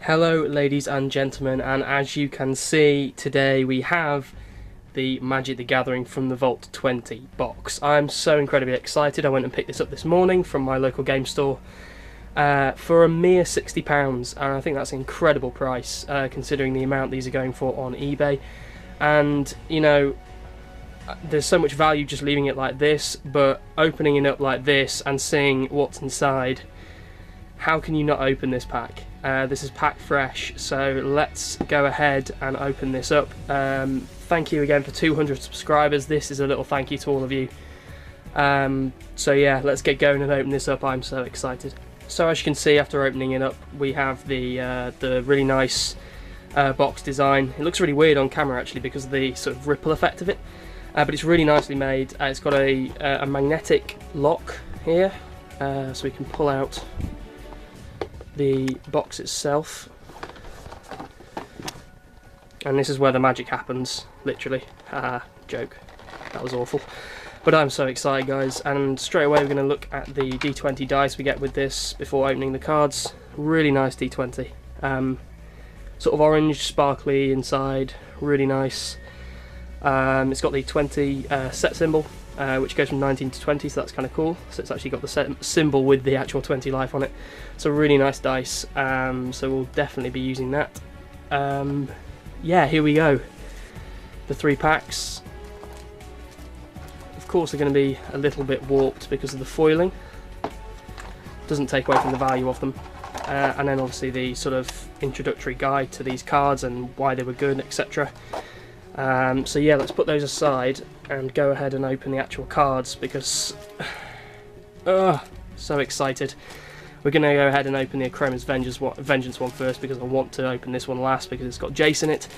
Hello ladies and gentlemen, and as you can see today we have the Magic the Gathering from the Vault 20 box. I'm so incredibly excited. I went and picked this up this morning from my local game store for a mere £60, and I think that's an incredible price considering the amount these are going for on eBay. And you know, there's so much value just leaving it like this, but opening it up like this and seeing what's inside, how can you not open this pack? This is packed fresh, so let's go ahead and open this up. Thank you again for 200 subscribers. This is a little thank you to all of you. So yeah, let's get going and open this up. I'm so excited. So as you can see, after opening it up, we have the really nice box design. It looks really weird on camera actually because of the sort of ripple effect of it, but it's really nicely made. It's got a magnetic lock here, so we can pull out the box itself, and this is where the magic happens, literally. Haha, joke, that was awful. But I'm so excited, guys, and straight away we're going to look at the D20 dice we get with this before opening the cards. Really nice D20, sort of orange, sparkly inside, really nice. It's got the 20 set symbol, which goes from 19 to 20, so that's kind of cool. So it's actually got the set symbol with the actual 20 life on it. So really nice dice, so we'll definitely be using that. Yeah, here we go. The 3 packs. Of course they're going to be a little bit warped because of the foiling. Doesn't take away from the value of them. And then obviously the sort of introductory guide to these cards and why they were good, etc. So yeah, let's put those aside and go ahead and open the actual cards because so excited. We're going to go ahead and open the Chroma's Vengeance one first because I want to open this one last because it's got Jace in it.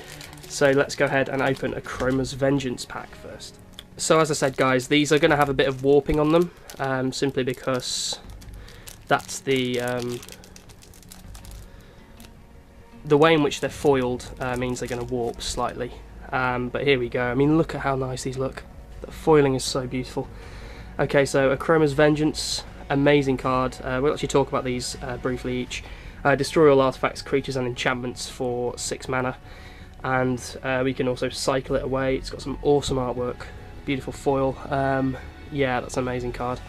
So let's go ahead and open a Chroma's Vengeance pack first. So as I said, guys, these are going to have a bit of warping on them, simply because that's the way in which they're foiled means they're going to warp slightly. But here we go. I mean, look at how nice these look. The foiling is so beautiful. Okay, so a Chroma's Vengeance, amazing card. We'll actually talk about these briefly each. Destroy all artifacts, creatures and enchantments for 6 mana, and we can also cycle it away. It's got some awesome artwork, beautiful foil. Yeah, that's an amazing card.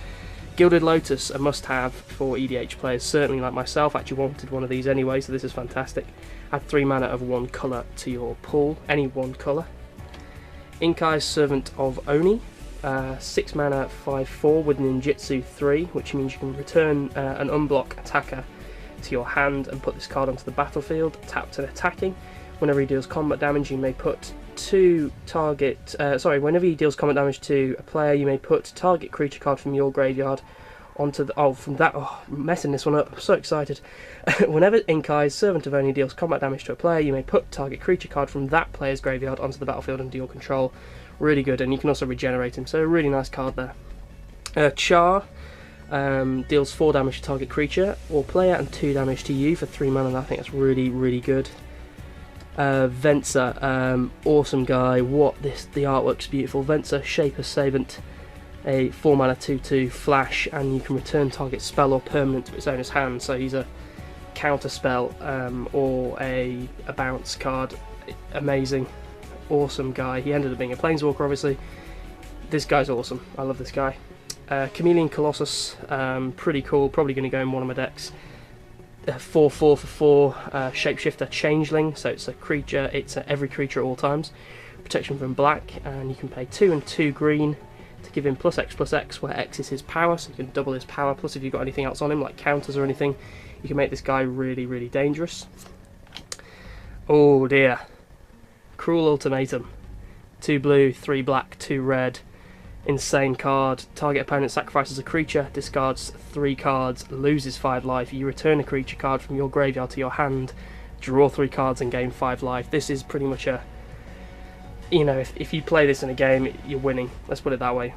Gilded Lotus, a must-have for EDH players, certainly like myself. I actually wanted one of these anyway, so this is fantastic. Add 3 mana of 1 colour to your pool, any 1 colour. Inkai's Servant of Oni, 6 mana 5/4 with ninjutsu 3, which means you can return an unblock attacker to your hand and put this card onto the battlefield, tapped and attacking. Whenever he deals combat damage, you may put whenever he deals combat damage to a player, you may put target creature card from your graveyard onto the messing this one up, I'm so excited. Whenever Inkai's Servant of Oni deals combat damage to a player, you may put target creature card from that player's graveyard onto the battlefield under your control. Really good, and you can also regenerate him, so a really nice card there. Char deals 4 damage to target creature or player and 2 damage to you for 3 mana. I think that's really, really good. Venser, awesome guy. The artwork's beautiful. Venser, Shaper Savant, a 4 mana 2/2 flash, and you can return target spell or permanent to its owner's hand. So he's a counter spell or a bounce card. Amazing, awesome guy. He ended up being a planeswalker, obviously. This guy's awesome. I love this guy. Chameleon Colossus, pretty cool. Probably going to go in one of my decks. 4/4 for 4 shapeshifter changeling, so it's a creature, it's every creature at all times. Protection from black, and you can pay 2 and 2 green to give him +X/+X, where X is his power, so you can double his power. Plus if you've got anything else on him like counters or anything, you can make this guy really, really dangerous. Oh dear, Cruel Ultimatum, 2 blue, 3 black, 2 red. Insane card. Target opponent sacrifices a creature, discards 3 cards, loses 5 life. You return a creature card from your graveyard to your hand, draw 3 cards and gain 5 life. This is pretty much a, you know, if you play this in a game, you're winning. Let's put it that way.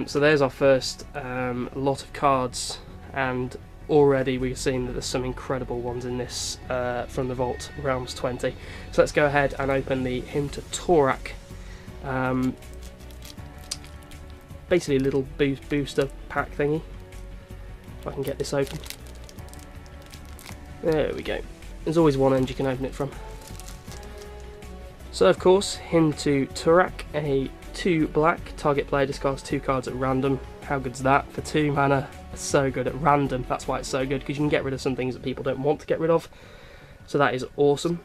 So there's our first lot of cards, and already we've seen that there's some incredible ones in this from the Vault Realms 20. So let's go ahead and open the Hymn to Torak. Basically a little booster pack thingy. If I can get this open. There we go. There's always one end you can open it from. So of course, into Turak, a 2 black, target player discards 2 cards at random. How good's that? For 2 mana, it's so good at random. That's why it's so good, because you can get rid of some things that people don't want to get rid of. So that is awesome.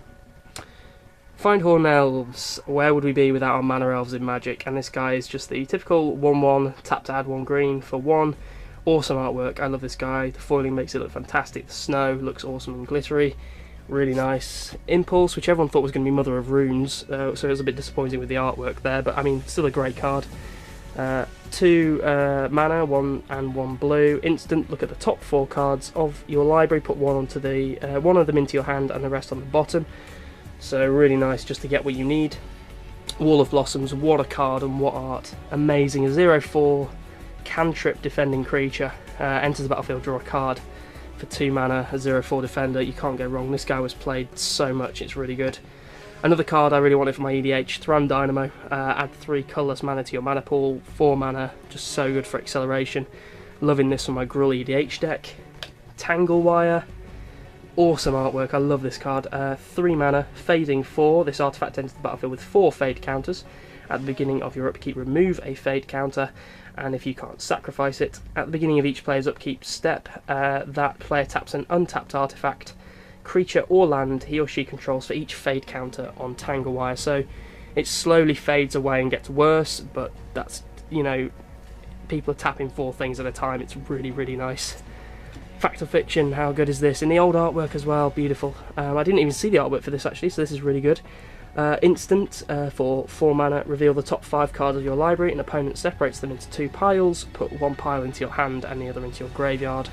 Find Horn Elves. Where would we be without our mana elves in Magic? And this guy is just the typical 1/1, tap to add 1 green for 1. Awesome artwork, I love this guy. The foiling makes it look fantastic. The snow looks awesome and glittery. Really nice. Impulse, which everyone thought was going to be Mother of Runes, so it was a bit disappointing with the artwork there, but I mean, still a great card. 2 mana, 1 and 1 blue. Instant, look at the top 4 cards of your library, put one onto the one of them into your hand and the rest on the bottom. So really nice just to get what you need. Wall of Blossoms, what a card and what art. Amazing. A 0/4 cantrip defending creature. Enters the battlefield, draw a card. For 2 mana, a 0/4 defender, you can't go wrong. This guy was played so much, it's really good. Another card I really wanted for my EDH, Thran Dynamo. Add 3 colourless mana to your mana pool, 4 mana, just so good for acceleration. Loving this for my Gruul EDH deck. Tanglewire, awesome artwork, I love this card. 3 mana, fading 4, this artifact enters the battlefield with 4 fade counters. At the beginning of your upkeep, remove a fade counter, and if you can't sacrifice it, at the beginning of each player's upkeep step, that player taps an untapped artifact, creature or land he or she controls for each fade counter on Tanglewire. So it slowly fades away and gets worse, but that's, you know, people are tapping 4 things at a time. It's really, really nice. Fact or Fiction, how good is this? In the old artwork as well, beautiful. I didn't even see the artwork for this actually, so this is really good. Instant, for 4 mana, reveal the top 5 cards of your library. An opponent separates them into 2 piles, put 1 pile into your hand and the other into your graveyard.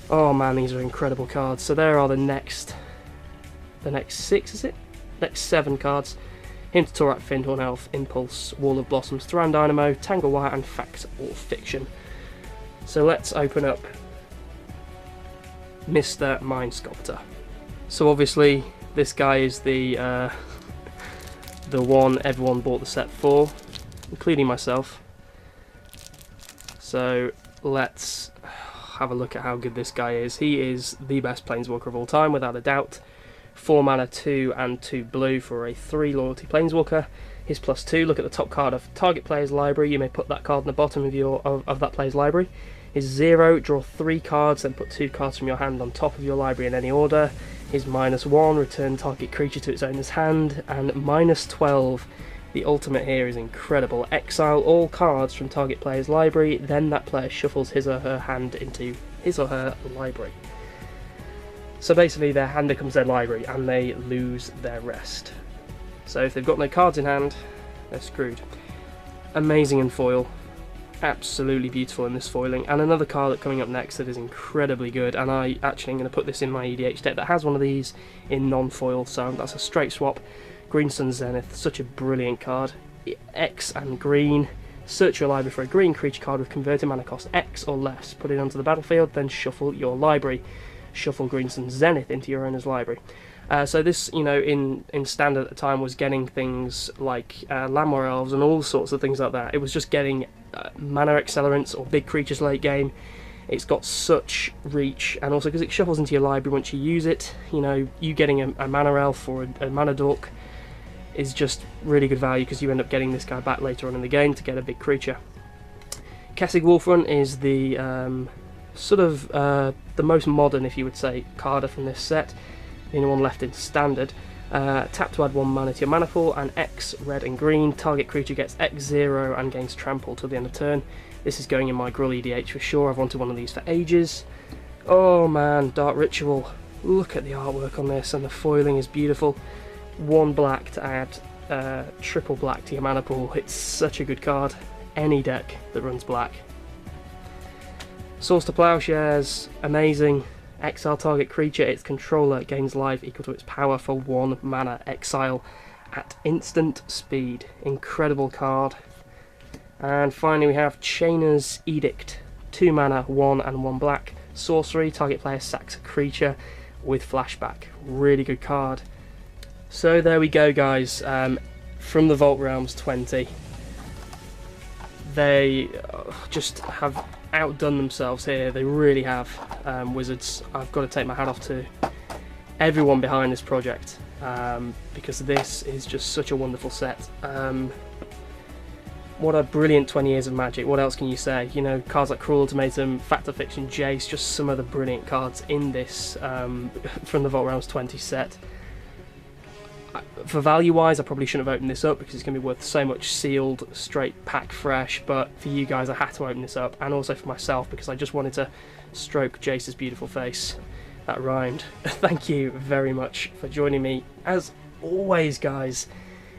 Oh man, these are incredible cards. So there are the next 6, is it? Next 7 cards. Hint to Torak, Findhorn Elf, Impulse, Wall of Blossoms, Thran Dynamo, Tanglewire and Fact or Fiction. So let's open up Mr. Mind Sculptor. So obviously this guy is the one everyone bought the set for, including myself. So let's have a look at how good this guy is. He is the best Planeswalker of all time, without a doubt. 4 mana, 2 and 2 blue for a 3 loyalty Planeswalker. His +2, look at the top card of target player's library. You may put that card in the bottom of that player's library. His 0, draw 3 cards, then put 2 cards from your hand on top of your library in any order. His -1, return target creature to its owner's hand, and -12. The ultimate here is incredible. Exile all cards from target player's library, then that player shuffles his or her hand into his or her library. So basically their hand becomes their library and they lose their rest. So if they've got no cards in hand, they're screwed. Amazing in foil. Absolutely beautiful in this foiling. And another card that's coming up next that is incredibly good, and I actually am going to put this in my EDH deck that has one of these in non-foil, so that's a straight swap. Green Sun Zenith, such a brilliant card. X and green. Search your library for a green creature card with converted mana cost X or less. Put it onto the battlefield, then shuffle your library. Shuffle Green Sun Zenith into your owner's library. So this, you know, in standard at the time was getting things like Landmore Elves and all sorts of things like that. It was just getting mana accelerants or big creatures late game. It's got such reach, and also because it shuffles into your library once you use it, you know, you getting a mana elf or a mana dork is just really good value, because you end up getting this guy back later on in the game to get a big creature. Kessig Wolfrun is the sort of the most modern, if you would say, card from this set. The only one left in standard. Tap to add 1 mana to your mana pool, and X, red and green. Target creature gets X0 and gains trample till the end of turn. This is going in my Gruul EDH for sure. I've wanted one of these for ages. Oh man, Dark Ritual. Look at the artwork on this, and the foiling is beautiful. 1 black to add triple black to your mana pool. It's such a good card. Any deck that runs black. Source to Plowshares, amazing. Exile target creature, its controller gains life equal to its power for 1 mana. Exile at instant speed. Incredible card. And finally we have Chainers Edict. 2 mana, 1 and 1 black. Sorcery, target player sacks a creature with flashback. Really good card. So there we go, guys. From the Vault Realms 20. They just have outdone themselves here. They really have. Wizards, I've got to take my hat off to. everyone behind this project, because this is just such a wonderful set. What a brilliant 20 years of Magic. What else can you say? You know, cards like Cruel Ultimatum, Fact or Fiction, Jace, just some of the brilliant cards in this from the Vault Realms 20 set. For value wise, I probably shouldn't have opened this up because it's going to be worth so much sealed, straight pack fresh, but for you guys I had to open this up, and also for myself because I just wanted to stroke Jace's beautiful face. That rhymed. Thank you very much for joining me. As always, guys,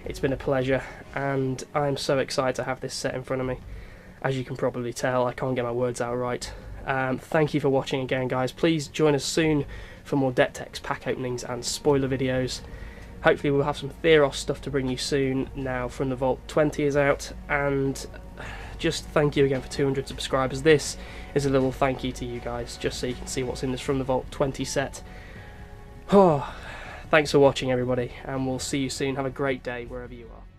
it's been a pleasure, and I'm so excited to have this set in front of me. As you can probably tell, I can't get my words out right. Thank you for watching again, guys. Please join us soon for more deck techs, pack openings and spoiler videos. Hopefully we'll have some Theros stuff to bring you soon now From the Vault 20 is out, and just thank you again for 200 subscribers. This is a little thank you to you guys, just so you can see what's in this From the Vault 20 set. Oh, thanks for watching, everybody, and we'll see you soon. Have a great day wherever you are.